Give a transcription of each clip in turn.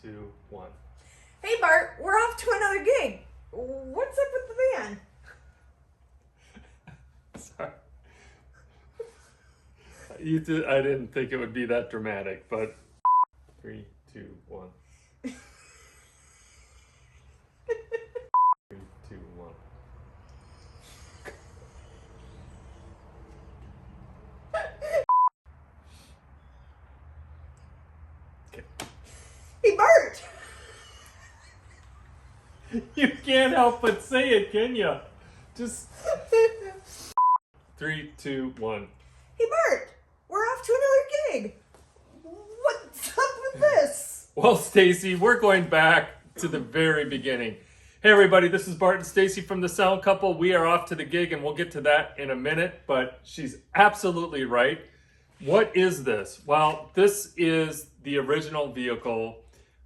2, 1. Hey Bart, we're off to another gig. What's up with the van? Sorry. I didn't think it would be that dramatic, but 3, 2, 1. 3, 2, 1. Okay. Hey Bart! You can't help but say it, can you? Just 3, 2, 1. Hey Bart, we're off to another gig. What's up with this? Well, Stacy, we're going back to the very beginning. Hey everybody, this is Bart and Stacy from the Sound Couple. We are off to the gig and we'll get to that in a minute, but she's absolutely right. What is this? Well, this is the original vehicle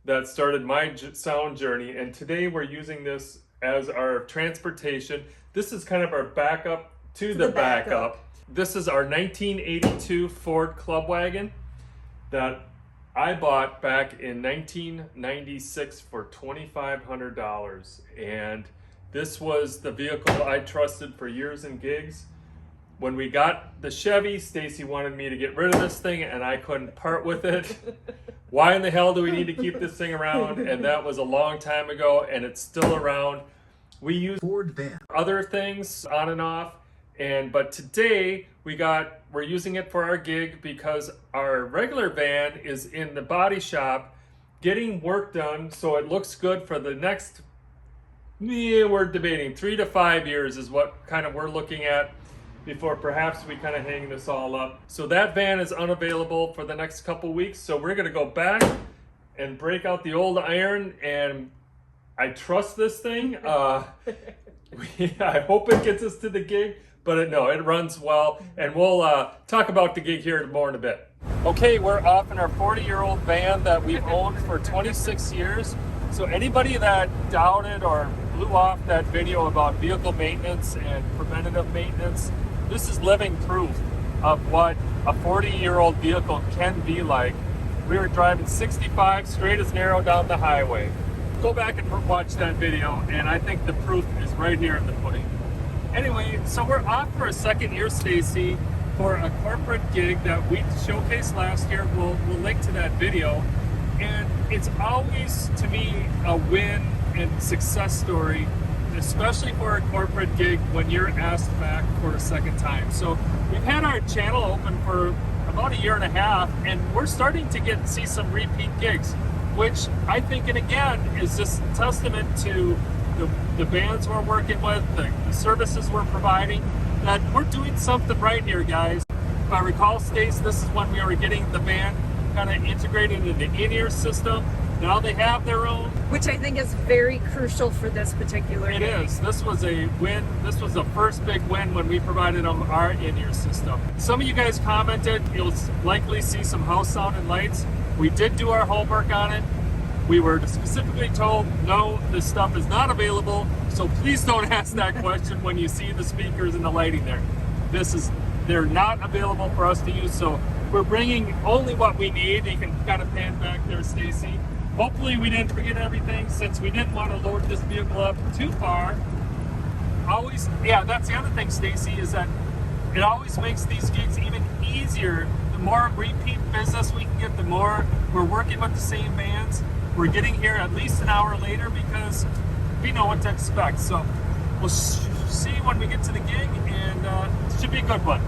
that started my sound journey, and today we're using this as our transportation. This is kind of our backup to the backup. This is our 1982 Ford Club Wagon that I bought back in 1996 for $2,500, and this was the vehicle I trusted for years in gigs. When we got the Chevy, Stacy wanted me to get rid of this thing and I couldn't part with it. Why in the hell do we need to keep this thing around? And that was a long time ago and it's still around. We use Ford van, other things on and off, but today we're using it for our gig because our regular van is in the body shop getting work done so it looks good for the next, we're debating 3 to 5 years is what kind of we're looking at before perhaps we kind of hang this all up. So that van is unavailable for the next couple weeks, so we're going to go back and break out the old iron, and I trust this thing. I hope it gets us to the gig, but it runs well, and we'll talk about the gig here more in a bit. Okay, we're off in our 40-year-old van that we've owned for 26 years. So anybody that doubted or blew off that video about vehicle maintenance and preventative maintenance, this is living proof of what a 40-year-old vehicle can be like. We were driving 65 straight as narrow down the highway. Go back and watch that video, and I think the proof is right here in the pudding. Anyway, so we're off for a second year, Stacy, for a corporate gig that we showcased last year. We'll link to that video. And it's always, to me, a win and success story, especially for a corporate gig when you're asked back for a second time. So we've had our channel open for about 1.5 years, and we're starting to see some repeat gigs, which I think, and again, is just testament to the bands we're working with, the services we're providing, that we're doing something right here, guys. If I recall, Stace, this is when we were getting the band kind of integrated into the in-ear system. Now they have their own. Which I think is very crucial for this particular It gig. is. This was a win. This was the first big win when we provided them our in-ear system. Some of you guys commented you'll likely see some house sound and lights. We did do our homework on it. We were specifically told, no, this stuff is not available, so please don't ask that question when you see the speakers and the lighting there. They're not available for us to use, so we're bringing only what we need. You can kind of pan back there, Stacy. Hopefully we didn't forget everything, since we didn't want to load this vehicle up too far. That's the other thing, Stacy, is that it always makes these gigs even easier. The more repeat business we can get, the more we're working with the same bands. We're getting here at least an hour later because we know what to expect. So we'll see when we get to the gig, and it should be a good one.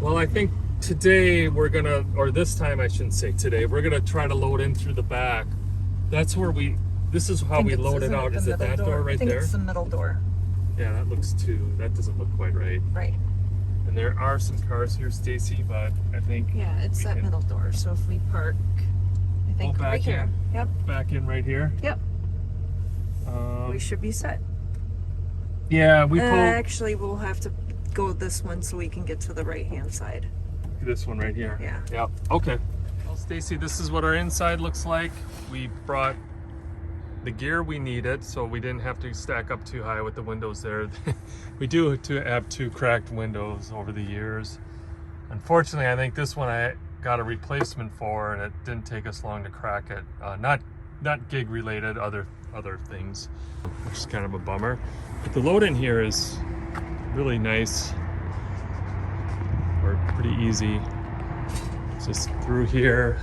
Well, I think today this time I shouldn't say today, we're gonna try to load in through the back. This is how we load it out. Is it that door right there? I think it's the middle door. Yeah, that doesn't look quite right. Right. And there are some cars here, Stacy, but I think... Yeah, it's that middle door. So if we park, I think right here. Yep. Back in right here? Yep. We should be set. Yeah, we pulled... Actually, we'll have to go this one so we can get to the right-hand side. This one right here? Yeah. Yep. Okay. Well, Stacy, this is what our inside looks like. We brought the gear we needed, so we didn't have to stack up too high with the windows there. We do have 2 cracked windows over the years. Unfortunately, I think this one I got a replacement for, and it didn't take us long to crack it. Not gig related, other things, which is kind of a bummer. But the load in here is really nice, or pretty easy. It's just through here.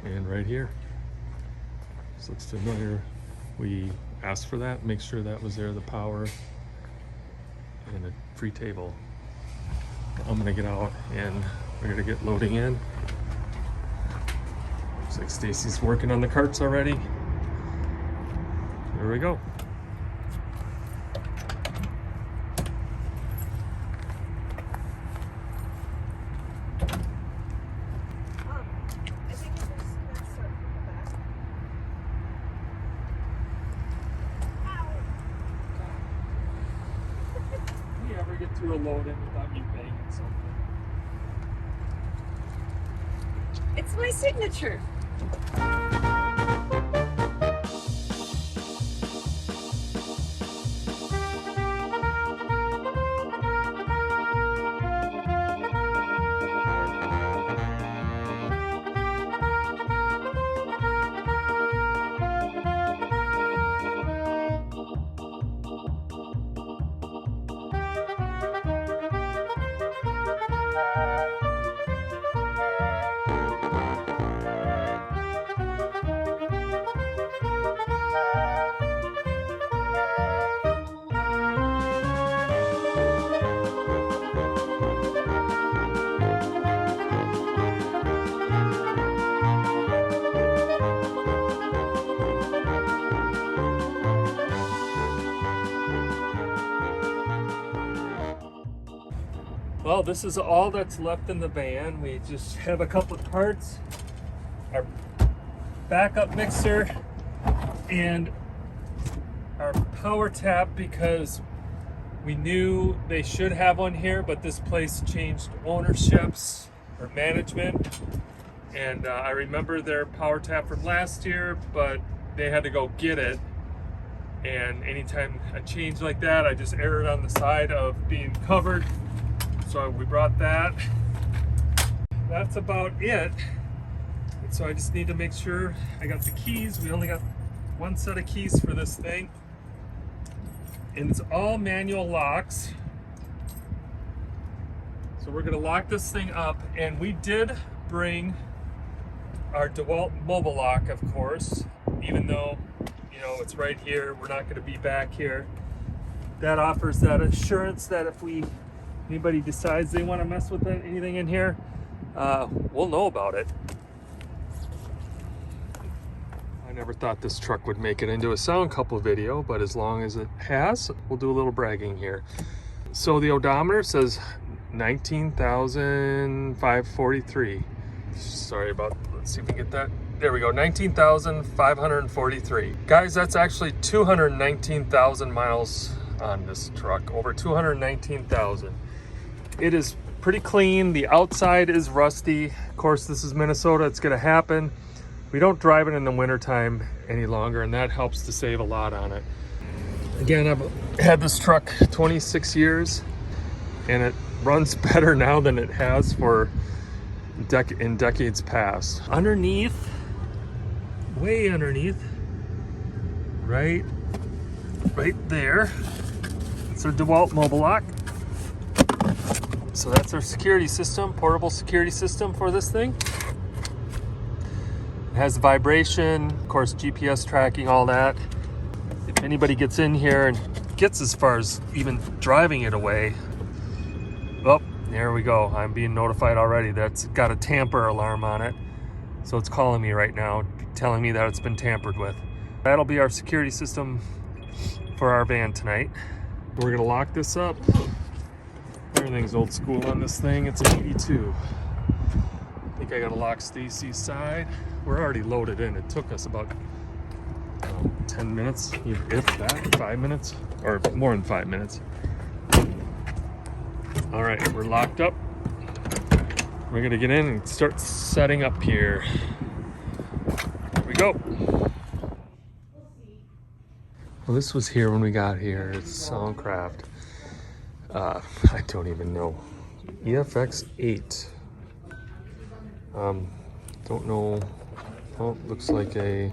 And right here. This looks familiar. We asked for that, make sure that was there, the power, and a free table. I'm gonna get out and we're gonna get loading in. Looks like Stacy's working on the carts already. Here we go. Get through a load in without you banging something. It's my signature. Well, this is all that's left in the van. We just have a couple of carts, our backup mixer, and our power tap, because we knew they should have one here, but this place changed ownerships or management. And I remember their power tap from last year, but they had to go get it. And anytime a change like that, I just erred on the side of being covered. So we brought that. That's about it. And so I just need to make sure I got the keys. We only got one set of keys for this thing. And it's all manual locks. So we're gonna lock this thing up. And we did bring our DeWalt mobile lock, of course, even though, you know, it's right here. We're not gonna be back here. That offers that assurance that if anybody decides they want to mess with anything in here, we'll know about it. I never thought this truck would make it into a sound couple video, but as long as it has, we'll do a little bragging here. So the odometer says 19,543. Sorry about, let's see if we can get that. There we go, 19,543. Guys, that's actually 219,000 miles on this truck, over 219,000. It is pretty clean. The outside is rusty. Of course, this is Minnesota. It's gonna happen. We don't drive it in the wintertime any longer, and that helps to save a lot on it. Again, I've had this truck 26 years, and it runs better now than it has for in decades past. Underneath, way underneath, right there, it's our DeWalt mobile lock. So that's our security system, portable security system for this thing. It has vibration, of course, GPS tracking, all that. If anybody gets in here and gets as far as even driving it away, oh, there we go. I'm being notified already. That's got a tamper alarm on it. So it's calling me right now, telling me that it's been tampered with. That'll be our security system for our van tonight. We're gonna lock this up. Everything's old school on this thing. It's an 82. I think I gotta lock Stacy's side. We're already loaded in. It took us about 10 minutes, if that, 5 minutes, or more than 5 minutes. All right, we're locked up. We're gonna get in and start setting up here. Here we go. Well, this was here when we got here. It's Songcraft. I don't even know. EFX8. Don't know. Oh, looks like a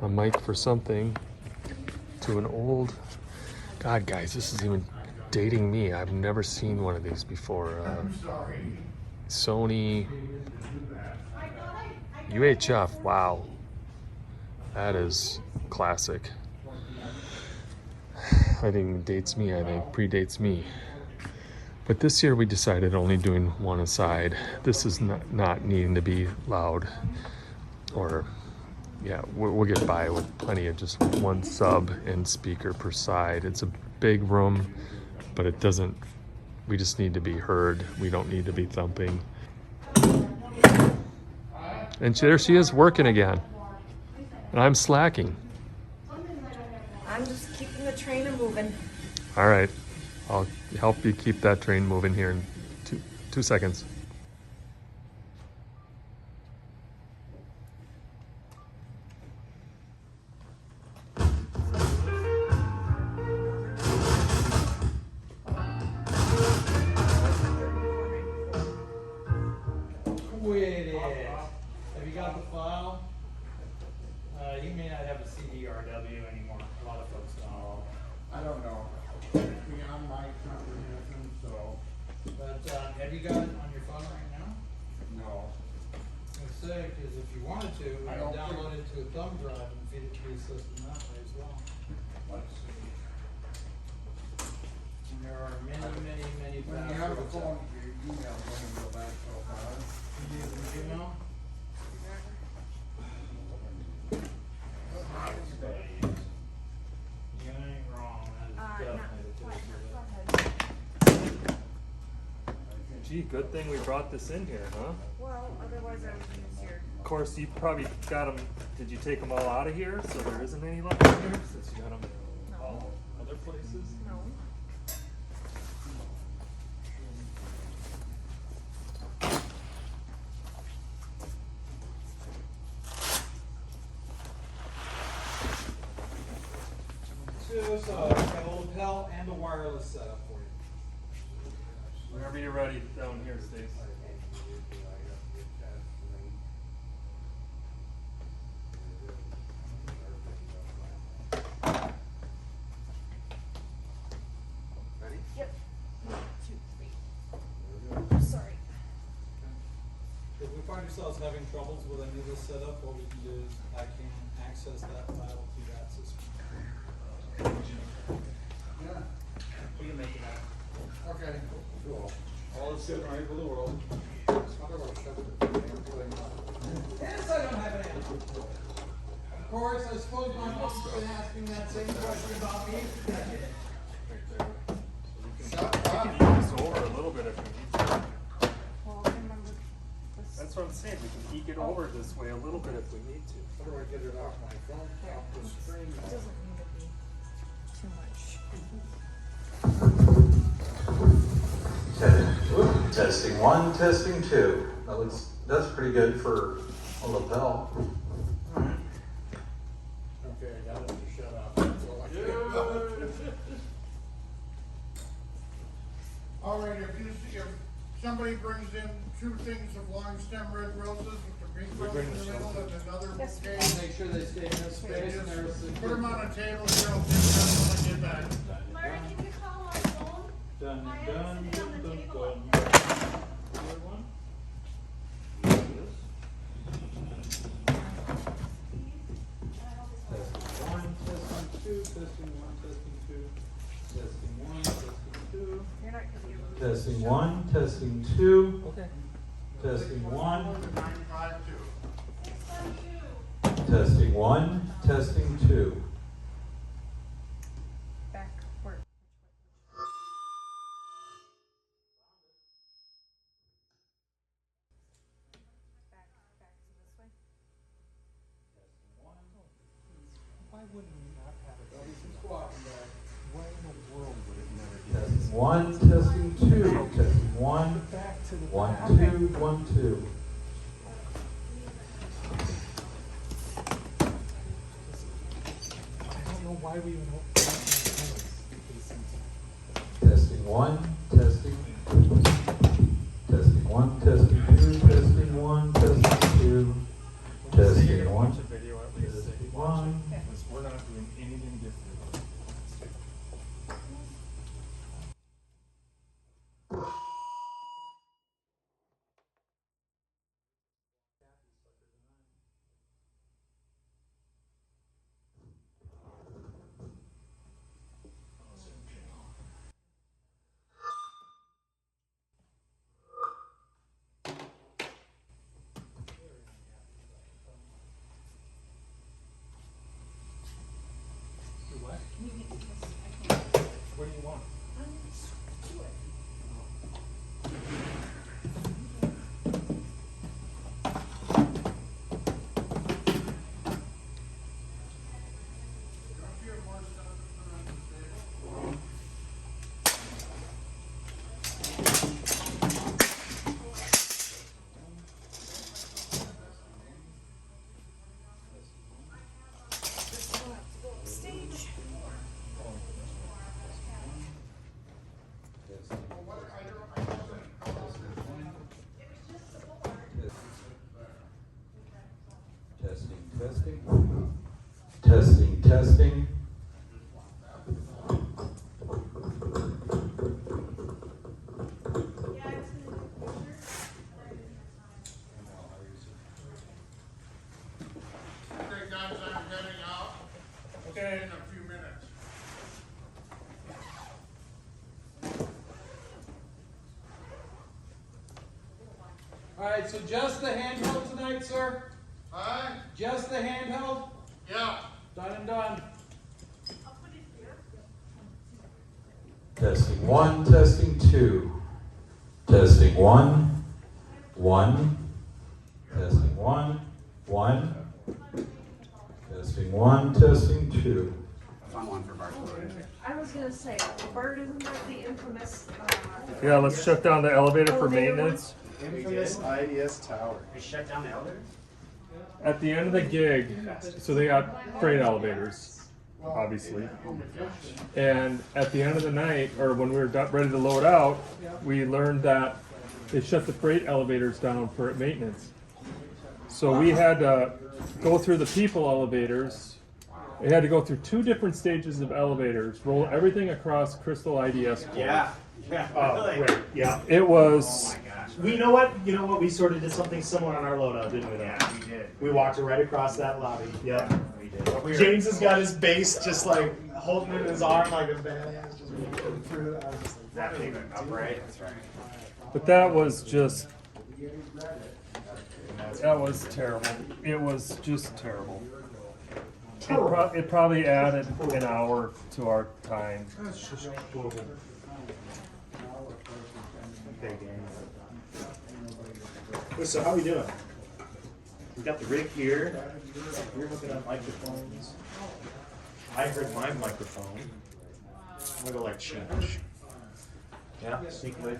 mic for something. To an old. God, guys, this is even dating me. I've never seen one of these before. Sony UHF. Wow, that is classic. I think it dates me. I think predates me. But this year we decided only doing one aside. This is not needing to be loud, or yeah, we'll get by with plenty of just one sub and speaker per side. It's a big room, but it doesn't. We just need to be heard. We don't need to be thumping. And there she is working again, and I'm slacking. I'm just keeping the trainer moving. All right, I'll help you keep that train moving here in two seconds. Have you got the file? You may not have a CDRW anymore. A lot of folks don't. I don't know. Beyond my comprehension, so. But have you got it on your phone right now? No. What's sick is if you wanted to, you I can don't download it to a thumb drive and feed it to your system that way as well. Let's see. And there are many, many, many When you have a passwords. phone, your email doesn't go back so far. You use an email? You ain't wrong. That is definitely the case. Gee, good thing we brought this in here, huh? Well, otherwise I would use your. Of course, you probably got them. Did you take them all out of here so there isn't any left in here? Since you got them all other places? No. So I've got a lapel and a wireless setup for you. Whenever you're ready, down here, Stace. Ready? Yep. 1, 2, 3. Sorry. If we find ourselves having troubles with any of this setup, what we can do is I can access that file to that system. Yeah. We can make it happen. Okay. Cool. All is good right with the world. Yes, I don't have an answer. Of course, I suppose my mom's been asking that same question about me. We can eke this over a little bit if we need to. Well, remember this. That's what I'm saying. We can eke it over this way a little bit if we need to. How do I get it off my phone? Off the screen? It doesn't need to be too much. Testing 1, testing 2. That's pretty good for a lapel. Okay, I got it to shut off. That's all I can. All right, if somebody brings in 2 things of long stem red roses with the pink rose in the middle and another Yes. bouquet, Make sure they stay in this space and there's a put them on a table here, I'll take them when I get back. Larry, can you call my phone? done, I have done, it sitting on done, the done, table done. up there. Other one? Testing 1, testing 2, testing 1, testing 2. You're not gonna be able to. Testing 1, testing 2, Okay. testing 1, 952. 612. testing 1, testing 2. Back where? Back to this way. Why wouldn't we not have it? Squatting back. Why in the world would it never be? Testing 1, testing 2, testing 1, Back to the 1, back. 2, 1, 2. I don't know why we even hope for that. one, testing. Testing one, testing two, testing one, testing two, testing one, Video at least. testing one. Because we're not doing anything different. What? What do you want? Stage. Testing, testing. Testing, testing. Okay, guys, I'm heading out Okay. in a few minutes. Alright, so just the handheld tonight, sir? Huh? Just the handheld? Yeah. Done and done. Testing one, testing two. Testing one, one. Testing one, one. Testing one, testing two. I was gonna say, Bart, isn't that the infamous, Yeah, let's shut down the elevator for Elevator maintenance. Infamous IDS tower. They shut down the elevators? At the end of the gig, so they got freight elevators, obviously. And at the end of the night, or when we were ready to load out, we learned that they shut the freight elevators down for maintenance. So we had to go through the people elevators. We had to go through 2 different stages of elevators, roll everything across Crystal IDS. core. Yeah. Oh, right, yeah. It was, We know what, you know what, we sort of did something similar on our loadout, didn't we? Yeah, we did. We walked right across that lobby, yeah. We did. But we were- James has got his base just like holding it in his arm like a badass, just walking through it. I was just like, That thing went up, right? That's right. but that was just, that was terrible. It was just terrible. It probably added an hour to our time. That's just horrible. Big game. Wait, so how we doing? We got the rig here. You're looking at microphones. I heard my microphone. I'm gonna go like change. Yeah, sneak away.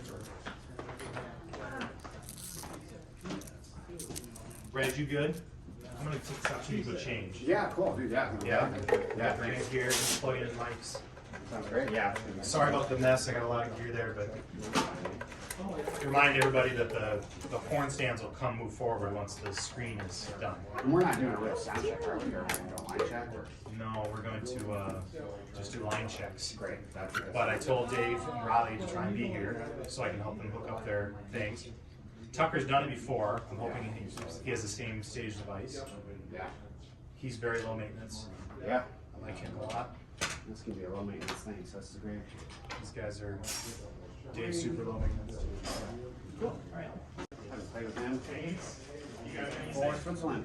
Brad, you good? I'm gonna stop so you go change. Yeah, cool, dude, yeah. Yeah, bring it here, just plug in mics. Sounds great, yeah. Sorry about the mess, I got a lot of gear there, but remind everybody that the horn stands will come move forward once the screen is done. And we're not doing a real sound check, are we? Or we're gonna do a line check? Or? No, we're going to just do line checks. Great, that's good. But I told Dave and Raleigh to try and be here so I can help them hook up their things. Tucker's done it before. I'm hoping he has the same stage device. Yeah, He's very low maintenance. yeah. I like him a lot. This can be a low maintenance thing, so this is great. These guys are Dave's super low maintenance. Cool. All right. Have to play with him. You got anything? For Switzerland.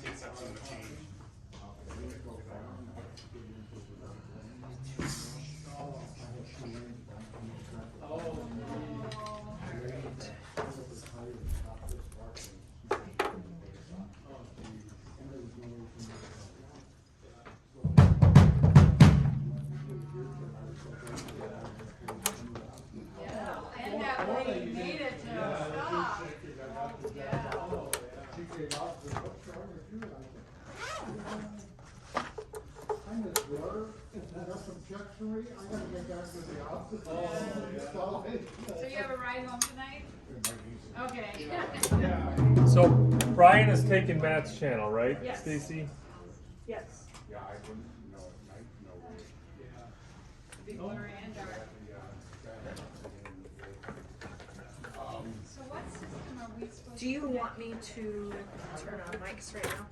Takes up some of the change. And that way you made it to stop. So you have a ride home tonight? Okay. So Brian is taking Matt's channel, right, Yes. Stacy? Yes. Before and dark. So what system are we supposed Do you want me to turn on mics right now?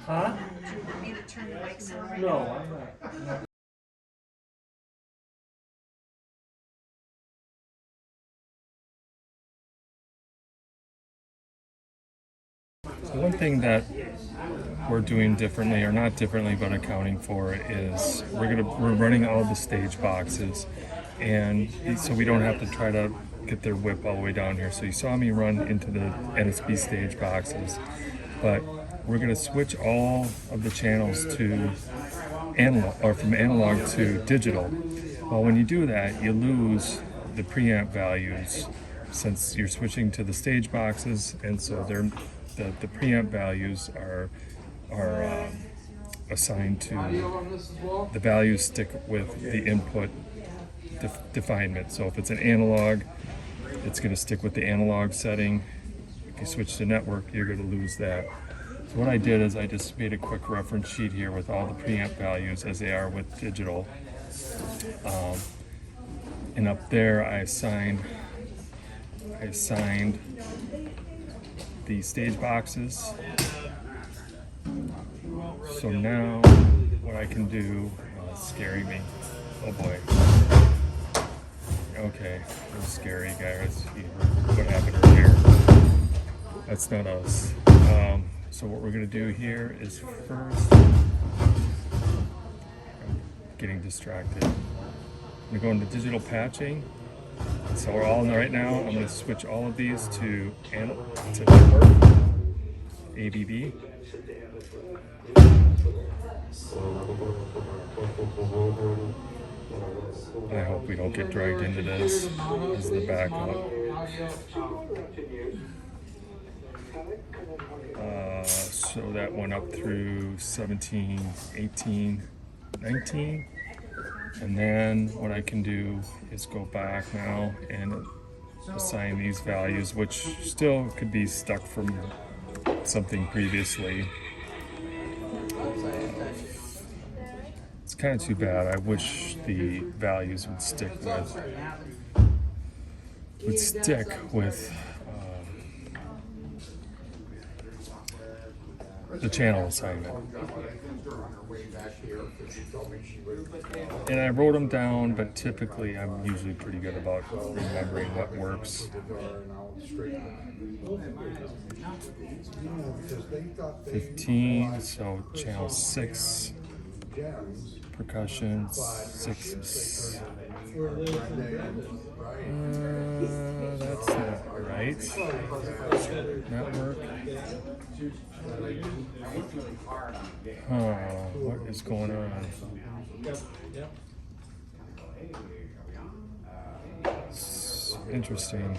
Huh? Do you want me to turn the mics on right No, now? I'm not. So one thing that we're doing differently, or not differently, but accounting for, is we're running all the stage boxes, and so we don't have to try to get their whip all the way down here. So you saw me run into the NSB stage boxes, but we're going to switch all of the channels to analog, or from analog to digital. Well, when you do that, you lose the preamp values since you're switching to the stage boxes, and so the preamp values are assigned to the values stick with the input definement. So if it's an analog, it's going to stick with the analog setting. If you switch to network, you're going to lose that. So what I did is I just made a quick reference sheet here with all the preamp values as they are with digital. And up there I assigned the stage boxes. So now what I can do, it's scaring me. Oh boy. Okay, I'm scary guys. What happened here? That's not us. So what we're gonna do here is first, I'm getting distracted. I'm gonna go into digital patching. So we're all in right now. I'm gonna switch all of these to network, AVB. I hope we don't get dragged into this. This is the backup. So that went up through 17, 18, 19. And then what I can do is go back now and assign these values, which still could be stuck from something previously. It's kind of too bad. I wish the values would stick with the channel assignment. And I wrote them down, but typically I'm usually pretty good about remembering what works. 15, so channel 6, percussion 6. That's not right. Network. What is going on? It's interesting.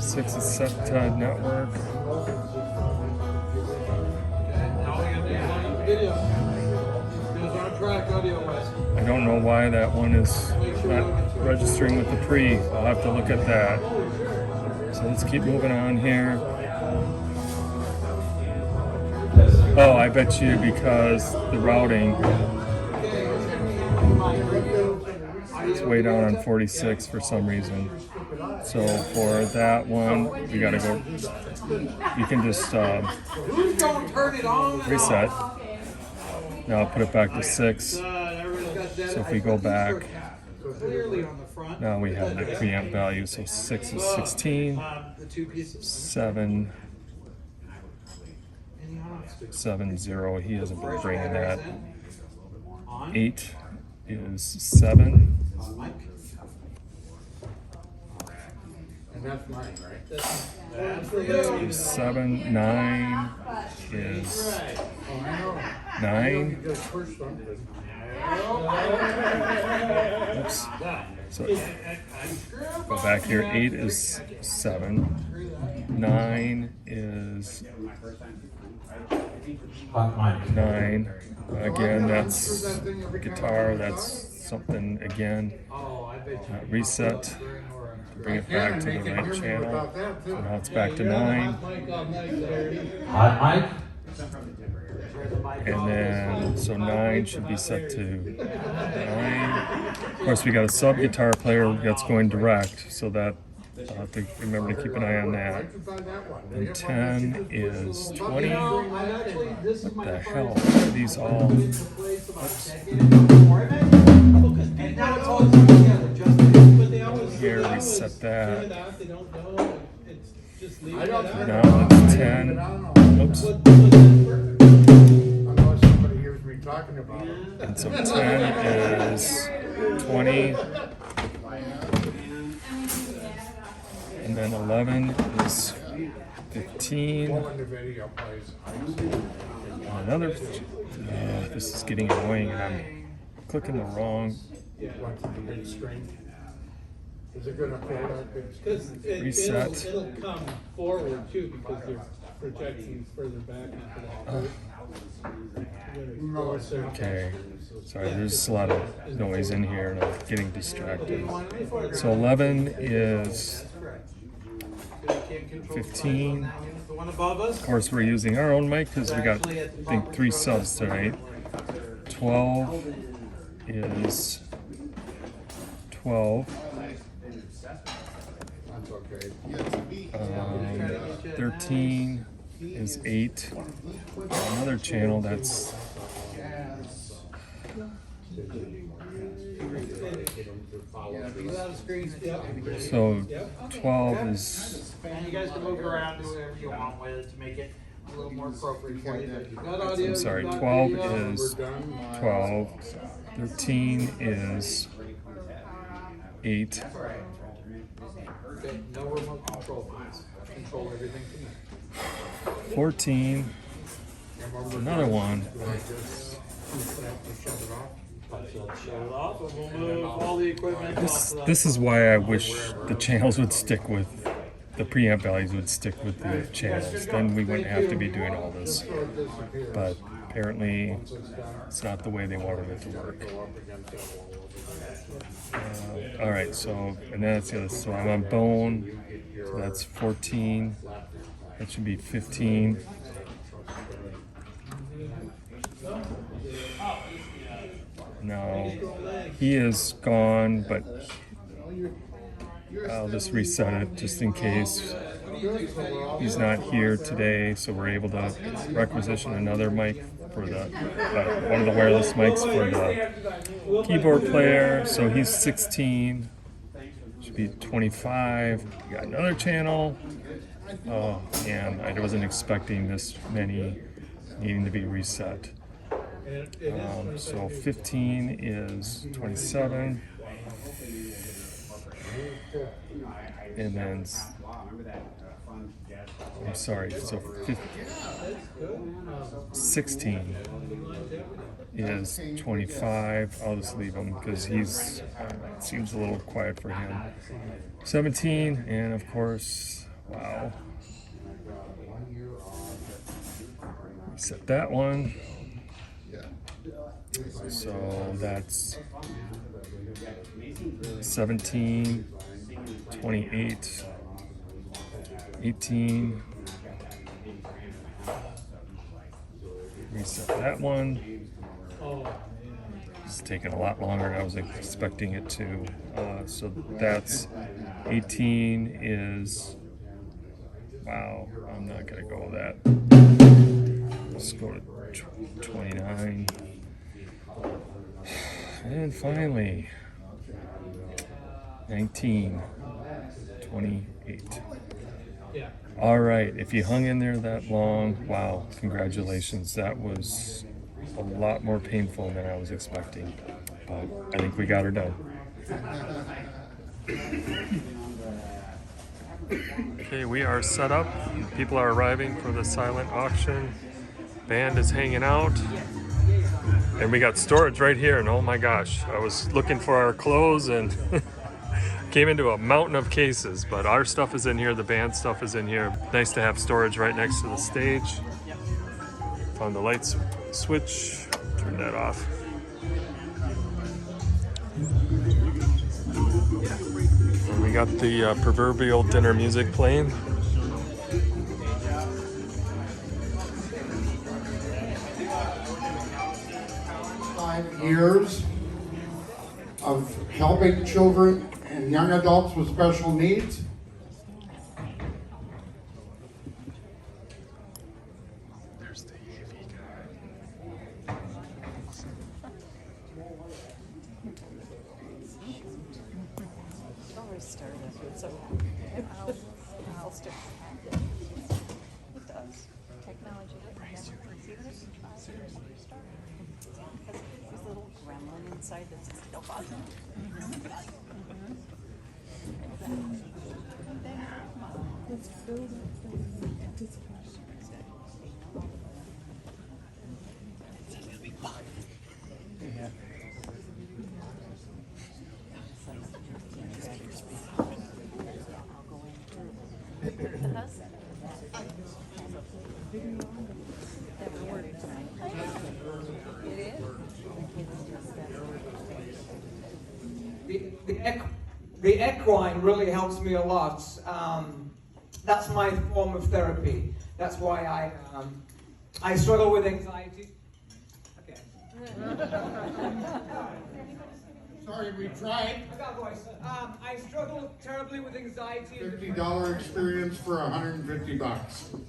6 is set to network. I don't know why that one is not registering with the pre. I'll have to look at that. So let's keep moving on here. Oh, I bet you because the routing is way down on 46 for some reason. So for that one, we gotta go. You can just reset. Now I'll put it back to 6. So if we go back, now we have the preamp value. So 6 is 16, 7, 7, 0. He hasn't been bringing that. 8 is 7. And that's mine, right? 7, 9 is 9. Oops. So go back here. 8 is 7. 9 is Hot mic. 9. Again, that's guitar, that's something again. Reset, bring it back to the right channel. So now it's back to 9. Hot mic. And then, so 9 should be set to 9. Of course, we got a sub guitar player that's going direct, so that I'll have to remember to keep an eye on that. And 10 is 20. What the hell? Are these all? Here, reset that. Now it's 10. Oops. Unless somebody hears me talking about it. And so 10 is 20. And then 11 is 15. When the video plays. Another. This is getting annoying, and I'm clicking the wrong. What's the big string? Is it gonna pull that big string? Because Reset. it'll come forward too, because there's projections further back into that. No, it's Okay. Sorry, there's a lot of noise in here, and I'm getting distracted. So 11 is 15. The one above us? Of course, we're using our own mic because we got, I think, 3 subs tonight. 12 is 12. That's okay. 13 is 8. Another channel that's so 12 is And you guys can move it around, do whatever you want with it to make it a little more appropriate for you. I'm sorry, 12 is 12. 13 is 8. Okay, no remote control, please. Control everything from there. 14 is another one. Shut it off and we'll move all the equipment off. This is why I wish the channels would stick with, the preamp values would stick with the channels. Then we wouldn't have to be doing all this. But apparently it's not the way they wanted it to work. All right, so, and that's the other, so I'm on bone, so that's 14. That should be 15. No, he is gone, but I'll just reset it just in case. He's not here today, so we're able to requisition another mic for the one of the wireless mics for the keyboard player. So he's 16. Should be 25. We got another channel. Oh man, I wasn't expecting this many needing to be reset. So 15 is 27, and then I'm sorry, so 16 is 25. I'll just leave him because he's it seems a little quiet for him. 17, and of course, wow. Reset that one. So that's 17, 28, 18. Reset that one. It's taking a lot longer than I was expecting it to. So that's 18 is, wow, I'm not gonna go with that. Let's go to 29. And finally, 19, 28. All right, if you hung in there that long, wow, congratulations. That was a lot more painful than I was expecting, but I think we got her done. Okay, we are set up. People are arriving for the silent auction. Band is hanging out. And we got storage right here, and oh my gosh, I was looking for our clothes and came into a mountain of cases, but our stuff is in here, the band stuff is in here. Nice to have storage right next to the stage. found the light switch, turn that off. And we got the proverbial dinner music playing. 5 years of helping children and young adults with special needs. There's the AV guy. Always started. It's okay. I'll stick. It does. Technology. See what it start. Because there's a little gremlin inside that's still buzzing. It's filled with anticipation. The equine really helps me a lot. That's my form of therapy. That's why I struggle with anxiety. Okay. Sorry, we tried. I got a voice. I struggle terribly with anxiety. $50 experience for $150.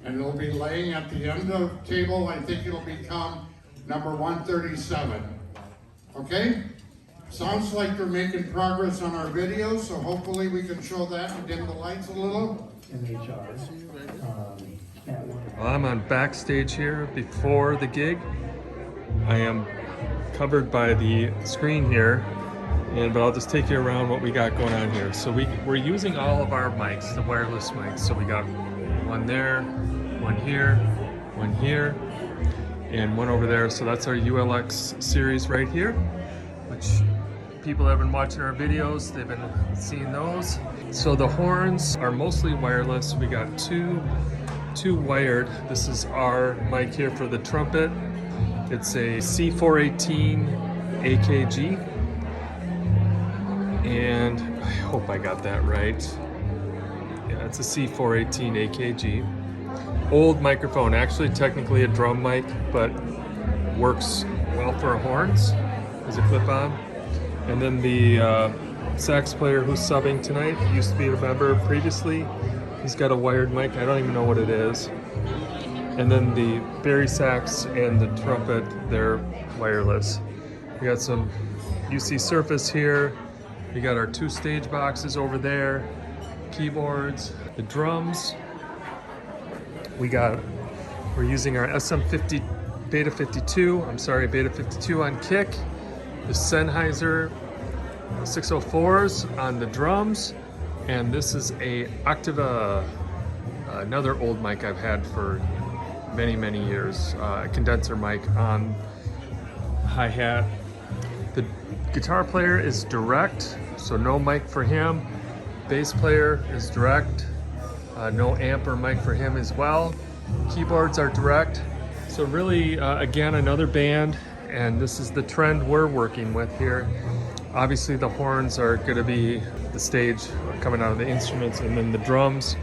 And it'll be laying at the end of the table. I think it'll become number 137. Okay? Sounds like they're making progress on our videos, so hopefully we can show that and dim the lights a little. Well, I'm on backstage here before the gig. I am covered by the screen here, but I'll just take you around what we got going on here. So we're using all of our mics, the wireless mics. So we got one there, one here, and one over there. So that's our ULX series right here, which people have been watching our videos, they've been seeing those. So the horns are mostly wireless. We got two wired. This is our mic here for the trumpet. It's a C418 AKG. And I hope I got that right. Yeah, it's a C418 AKG. Old microphone, actually technically a drum mic, but works well for horns as a clip-on. And then the sax player who's subbing tonight used to be a member previously. He's got a wired mic, I don't even know what it is. And then the Barry sax and the trumpet, they're wireless. We got some UC Surface here. We got our 2 stage boxes over there, keyboards, the drums. We're using our SM50 Beta 52 on kick. The Sennheiser 604s on the drums, and this is a Octava, another old mic I've had for many years, a condenser mic on hi-hat. The guitar player is direct, so no mic for him. Bass player is direct, no amp or mic for him as well. Keyboards are direct, so really again another band. And this is the trend we're working with here. Obviously the horns are gonna be the stage coming out of the instruments, and then the drums.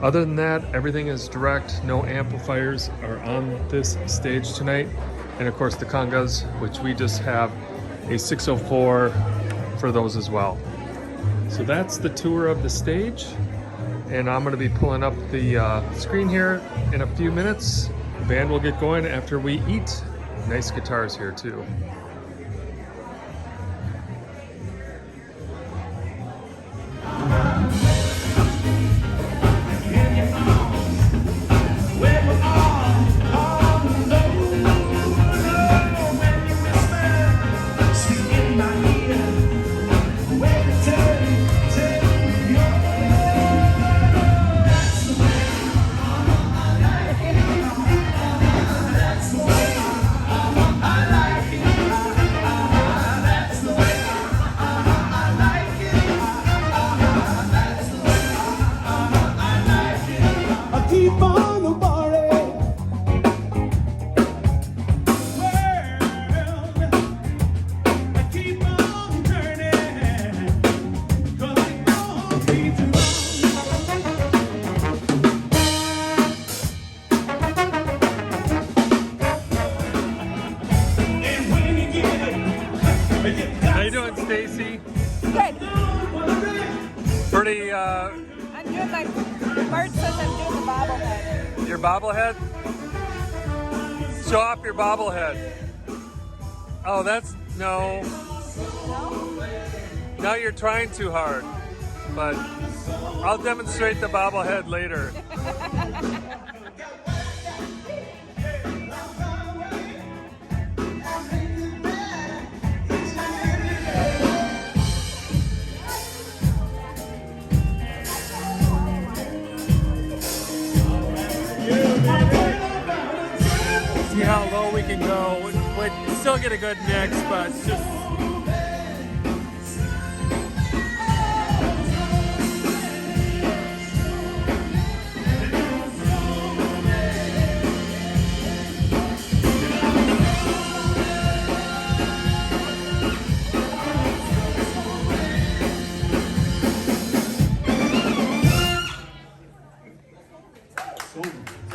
Other than that, everything is direct. No amplifiers are on this stage tonight. And of course the congas, which we just have a 604 for those as well. So that's the tour of the stage. And I'm gonna be pulling up the screen here in a few minutes. The band will get going after we eat. Nice guitars here too. Stacy? Good. Pretty, I'm doing my, Bart says I'm doing the bobblehead. your bobblehead? Show off your bobblehead. Oh, that's, no. Now you're trying too hard. But I'll demonstrate the bobblehead later. See how low we can go. We still get a good mix, but just.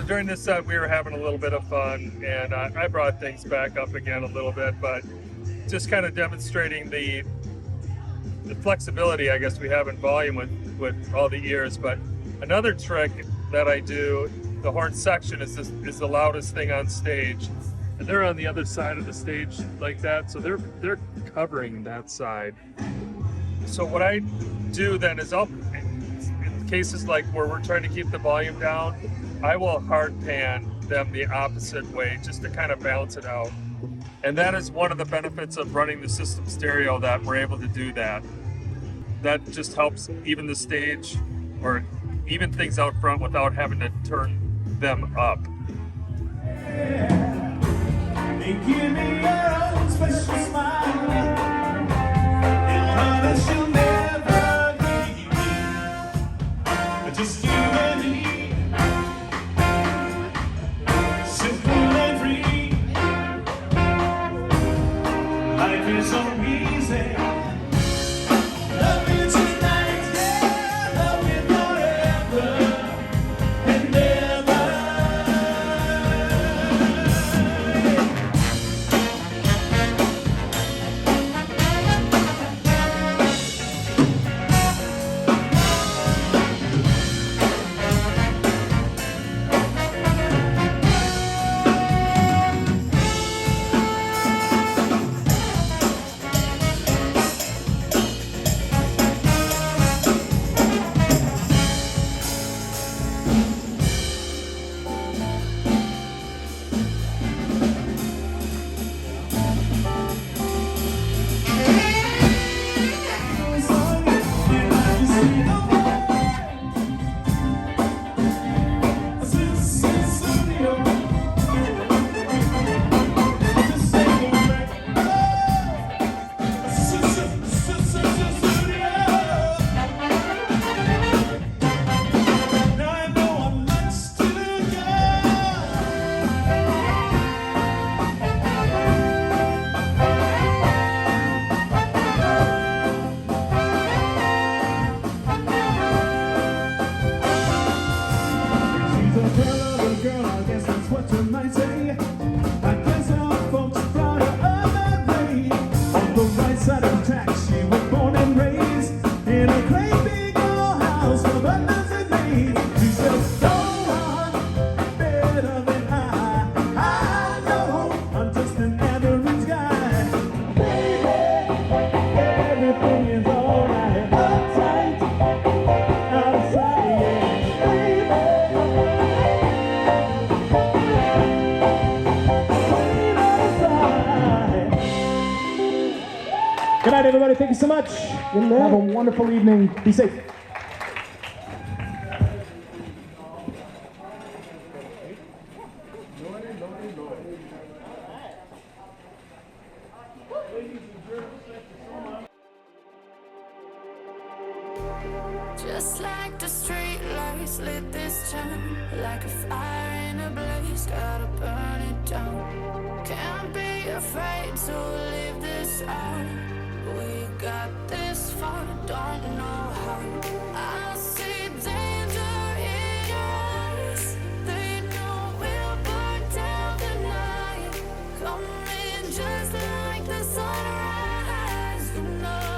During this set, we were having a little bit of fun, and I brought things back up again a little bit, but just kind of demonstrating the flexibility, I guess, we have in volume with all the ears. But another trick that I do, the horn section is the loudest thing on stage, and they're on the other side of the stage like that, so they're covering that side. So what I do then is in cases like where we're trying to keep the volume down, I will hard pan them the opposite way just to kind of balance it out. And that is one of the benefits of running the system stereo, that we're able to do that. That just helps even the stage or even things out front without having to turn them up. They give me your own special smile, and promise you'll never leave me. Just you and me. It's so easy. Love you tonight, yeah, love you forever and ever. Good night, everybody. Thank you so much. Have a wonderful evening. Be safe. Just like the street lights lit this town, like a fire in a blaze, gotta burn it down. Can't be afraid to leave this out. We got this far, don't know how. I see danger in your eyes. They know we'll burn down the night. Coming just like the sunrise, you know.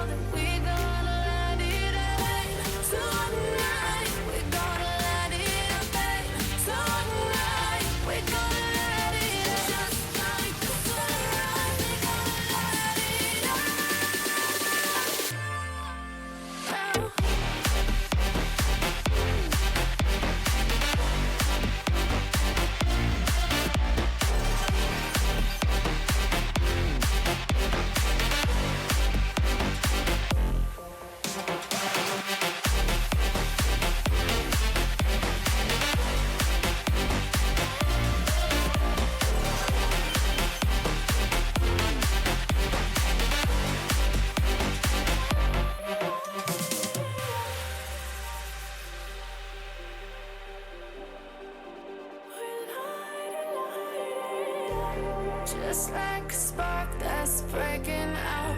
just like a spark that's breaking out.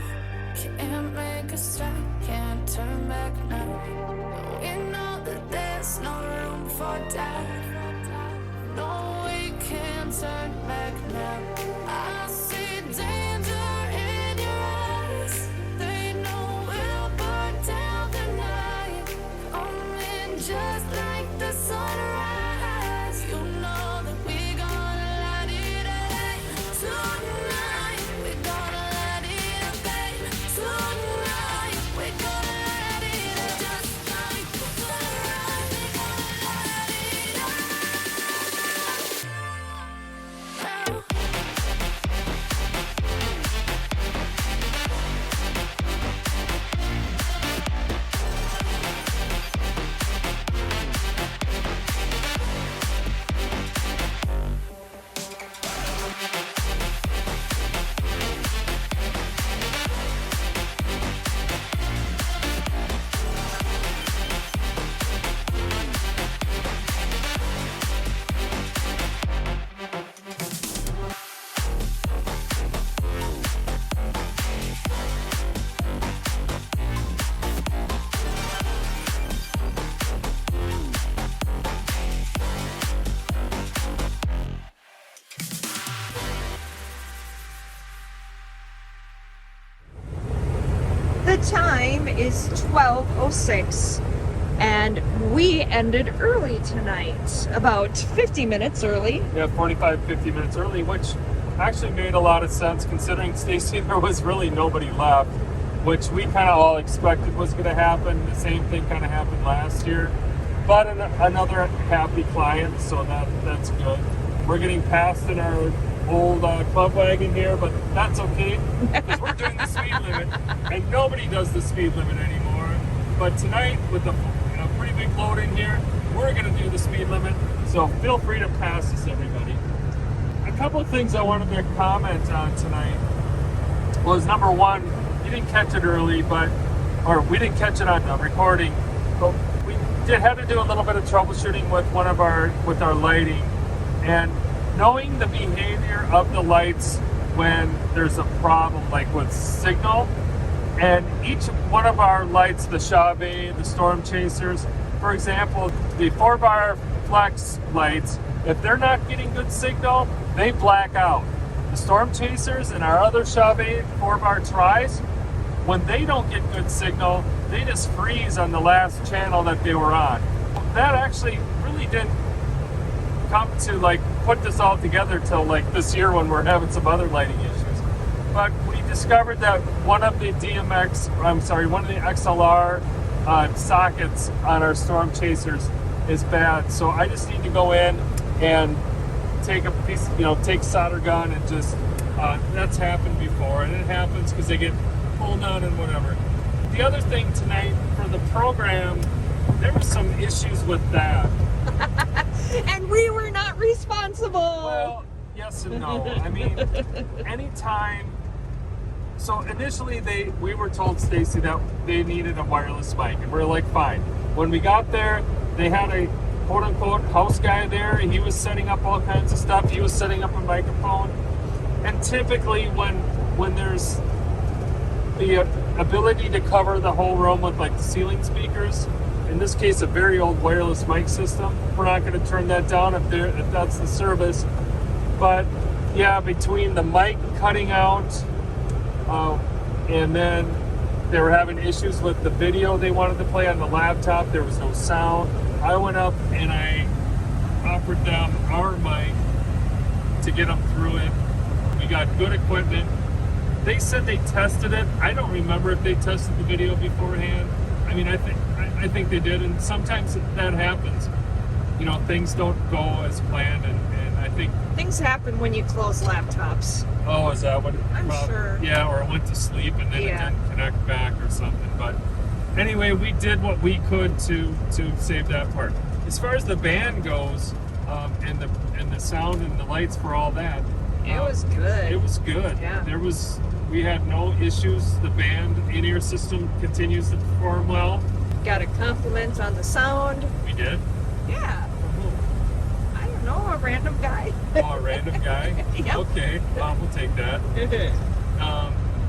Can't make a stop, can't turn back now. We know that there's no room for doubt. No, we can't turn back now. I see danger in your eyes. They know we'll burn down the night. Coming just like the sunrise. You know that we gonna light it up tonight. We gonna light it up, baby. Tonight we gonna light it up just like the sunrise. We gonna light it up now. The time is 12:06 and we ended early tonight, about 50 minutes early. Yeah, 45, 50 minutes early, which actually made a lot of sense considering, Stacy, there was really nobody left, which we kind of all expected was going to happen. The same thing kind of happened last year, but another happy client, so that's good. We're getting passed in our old club wagon here, but that's okay because we're doing the speed limit, and nobody does the speed limit anymore. But tonight, with a pretty big load in here, we're going to do the speed limit. So feel free to pass us, everybody. A couple of things I wanted to comment on tonight was, number one, you didn't catch it early, or we didn't catch it on the recording, but we had to do a little bit of troubleshooting with our lighting, and knowing the behavior of the lights when there's a problem, like with signal. And each one of our lights, the Chavez, the Storm Chasers, for example, the 4-bar flex lights, if they're not getting good signal, they black out. The Storm Chasers and our other Chavez 4-bar tries, when they don't get good signal, they just freeze on the last channel that they were on. That actually really didn't come to like put this all together till like this year when we're having some other lighting issues. But we discovered that one of the XLR sockets on our Storm Chasers is bad. So I just need to go in and take a piece, take solder gun and just, that's happened before, and it happens because they get pulled on and whatever. The other thing tonight for the program, there were some issues with that. And we were not responsible. Well, yes and no. I mean, anytime. So initially, we were told, Stacy, that they needed a wireless mic, and we're like, fine. When we got there, they had a quote-unquote house guy there, and he was setting up all kinds of stuff. He was setting up a microphone, and typically when there's the ability to cover the whole room with like the ceiling speakers, in this case a very old wireless mic system, we're not going to turn that down if that's the service. But yeah, between the mic cutting out and then they were having issues with the video they wanted to play on the laptop, there was no sound. I went up and I offered them our mic to get them through it. We got good equipment. They said they tested it. I don't remember if they tested the video beforehand. I mean, I think they did, and sometimes that happens. Things don't go as planned, and I think things happen when you close laptops. Oh, is that what? I'm sure. Yeah, or it went to sleep and then it didn't connect back or something. But anyway, we did what we could to save that part. As far as the band goes, and the sound and the lights for all that, it was good. It was good. Yeah. We had no issues. The band in-ear system continues to perform well. Got a compliment on the sound. We did? Yeah. I don't know, a random guy. Oh, a random guy? Yep. Okay, we'll take that.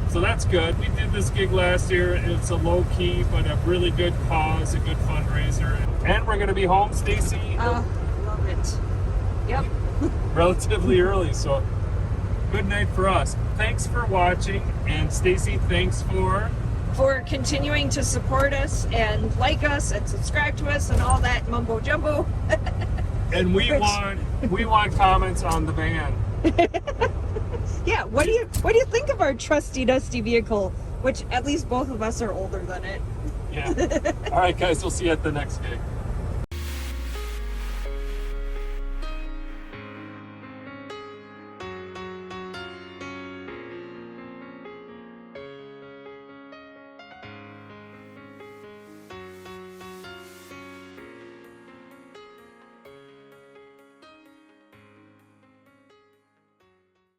So that's good. We did this gig last year. It's a low key, but a really good cause, a good fundraiser. And we're going to be home, Stacy, Love it. Yep. relatively early. So good night for us. Thanks for watching. And Stacy, thanks for continuing to support us and like us and subscribe to us and all that mumbo jumbo. And we want comments on the van. Yeah, what do you think of our trusty dusty vehicle? Which at least both of us are older than it. Yeah. All right, guys, we'll see you at the next gig.